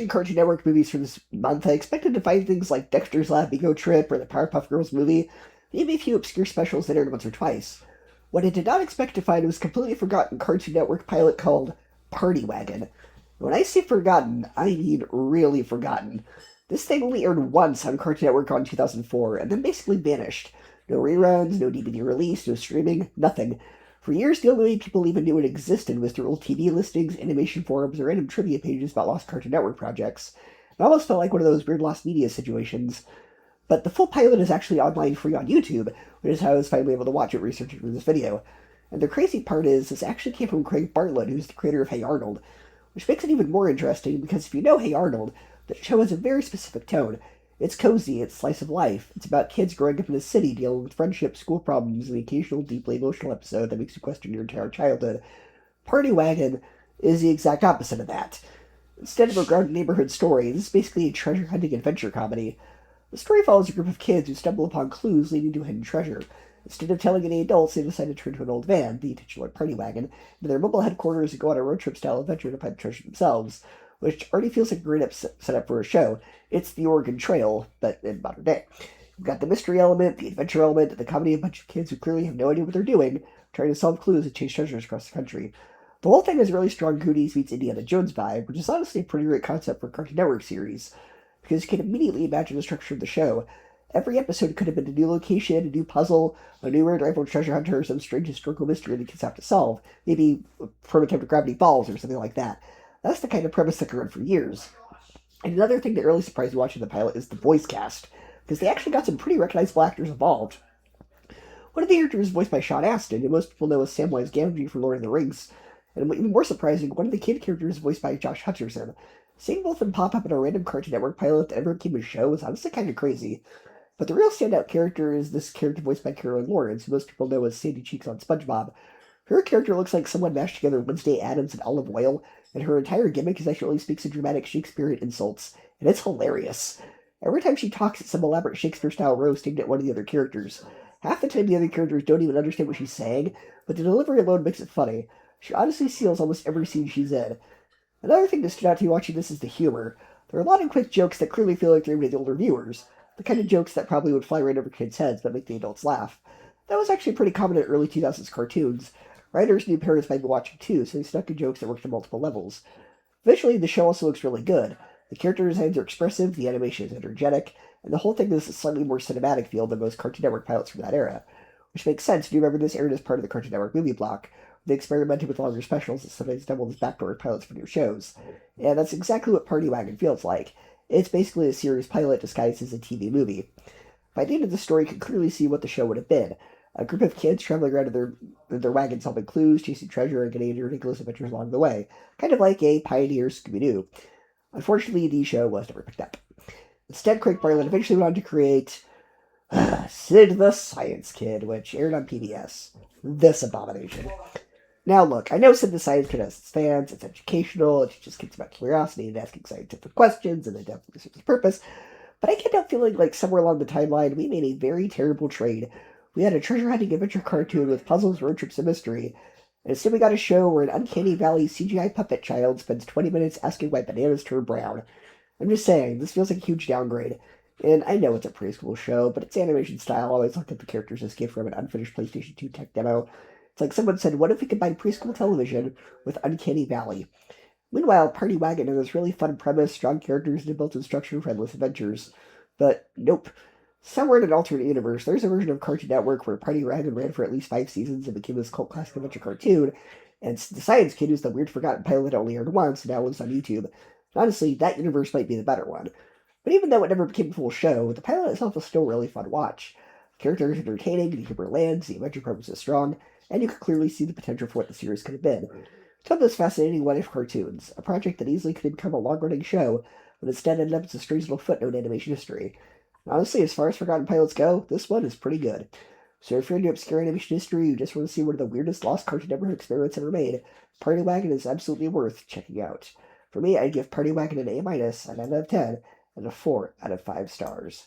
watching Cartoon Network movies for this month, I expected to find things like Dexter's Lab Ego Trip or the Powerpuff Girls movie, maybe a few obscure specials that aired once or twice. What I did not expect to find was a completely forgotten Cartoon Network pilot called Party Wagon. When I say forgotten, I mean really forgotten. This thing only aired once on Cartoon Network in 2004, and then basically vanished. No reruns, no DVD release, no streaming, nothing. For years, the only way people even knew it existed was through old TV listings, animation forums, or random trivia pages about lost Cartoon Network projects. It almost felt like one of those weird lost media situations. But the full pilot is actually online free on YouTube, which is how I was finally able to watch it researching for this video. And the crazy part is, this actually came from Craig Bartlett, who's the creator of Hey Arnold, which makes it even more interesting because if you know Hey Arnold, the show has a very specific tone. It's cozy, it's slice of life. It's about kids growing up in a city dealing with friendship, school problems, and the occasional deeply emotional episode that makes you question your entire childhood. Party Wagon is the exact opposite of that. Instead of a grounded neighborhood story, this is basically a treasure hunting adventure comedy. The story follows a group of kids who stumble upon clues leading to a hidden treasure. Instead of telling any adults, they decide to turn to an old van, the titular Party Wagon, to their mobile headquarters and go on a road trip style adventure to find the treasure themselves, which already feels like a great setup for a show. It's the Oregon Trail, but in modern day. You've got the mystery element, the adventure element, and the comedy of a bunch of kids who clearly have no idea what they're doing, trying to solve clues and chase treasures across the country. The whole thing has a really strong Goonies meets Indiana Jones vibe, which is honestly a pretty great concept for a Cartoon Network series, because you can immediately imagine the structure of the show. Every episode could have been a new location, a new puzzle, a new rare rival treasure hunter, or some strange historical mystery the kids have to solve. Maybe prototype gravity falls or something like that. That's the kind of premise that can run for years. And another thing that really surprised me watching the pilot is the voice cast, because they actually got some pretty recognizable actors involved. One of the characters is voiced by Sean Astin, who most people know as Samwise Gamgee from Lord of the Rings. And even more surprising, one of the kid characters is voiced by Josh Hutcherson. Seeing both of them pop up in a random Cartoon Network pilot that ever became a show was honestly kind of crazy. But the real standout character is this character voiced by Carolyn Lawrence, who most people know as Sandy Cheeks on SpongeBob. Her character looks like someone mashed together Wednesday Addams and olive oil, and her entire gimmick is that she only speaks in dramatic Shakespearean insults, and it's hilarious. Every time she talks, it's some elaborate Shakespeare-style roast aimed at one of the other characters. Half the time the other characters don't even understand what she's saying, but the delivery alone makes it funny. She honestly steals almost every scene she's in. Another thing that stood out to me watching this is the humor. There are a lot of quick jokes that clearly feel like they're aimed at the older viewers. The kind of jokes that probably would fly right over kids' heads but make the adults laugh. That was actually pretty common in early 2000s cartoons. Writers knew parents might be watching too, so they snuck in jokes that worked on multiple levels. Visually, the show also looks really good. The character designs are expressive, the animation is energetic, and the whole thing has a slightly more cinematic feel than most Cartoon Network pilots from that era. Which makes sense if you remember this aired as part of the Cartoon Network movie block. They experimented with longer specials that sometimes doubled as backdoor pilots for new shows. And that's exactly what Party Wagon feels like. It's basically a series pilot disguised as a TV movie. By the end of the story, you can clearly see what the show would have been. A group of kids traveling around in their wagon solving clues, chasing treasure, and getting into ridiculous adventures along the way. Kind of like a Pioneer Scooby-Doo. Unfortunately, the show was never picked up. Instead, Craig Bartlett eventually went on to create Sid the Science Kid, which aired on PBS. This abomination. Now look, I know Sid the Science Kid has its fans, it's educational, it teaches kids about curiosity and asking scientific questions, and it definitely serves its purpose, but I kept up feeling like somewhere along the timeline we made a very terrible trade. We had a treasure hunting adventure cartoon with puzzles, road trips, and mystery, and instead we got a show where an uncanny valley CGI puppet child spends 20 minutes asking why bananas turn brown. I'm just saying, this feels like a huge downgrade. And I know it's a preschool show, but its animation style always looked like the characters escaped from an unfinished PlayStation 2 tech demo. It's like someone said, what if we combine preschool television with Uncanny Valley? Meanwhile, Party Wagon has this really fun premise, strong characters, and a built-in structure for endless adventures. But nope. Somewhere in an alternate universe, there's a version of Cartoon Network where Party Wagon ran for at least 5 seasons and became this cult classic adventure cartoon, and the Science Kid, who's the weird forgotten pilot that only aired once, now lives on YouTube. And honestly, that universe might be the better one. But even though it never became a full show, the pilot itself was still really fun to watch. The characters are entertaining, the humor lands, the adventure purpose is strong, and you can clearly see the potential for what the series could have been. It's one of those fascinating what-if cartoons, a project that easily could have become a long-running show, but instead ended up as a strange little footnote in animation history. And honestly, as far as forgotten pilots go, this one is pretty good. So if you're into obscure animation history, you just want to see one of the weirdest lost Cartoon Network experiments ever made, Party Wagon is absolutely worth checking out. For me, I'd give Party Wagon an A-, a 9 out of 10, and a 4 out of 5 stars.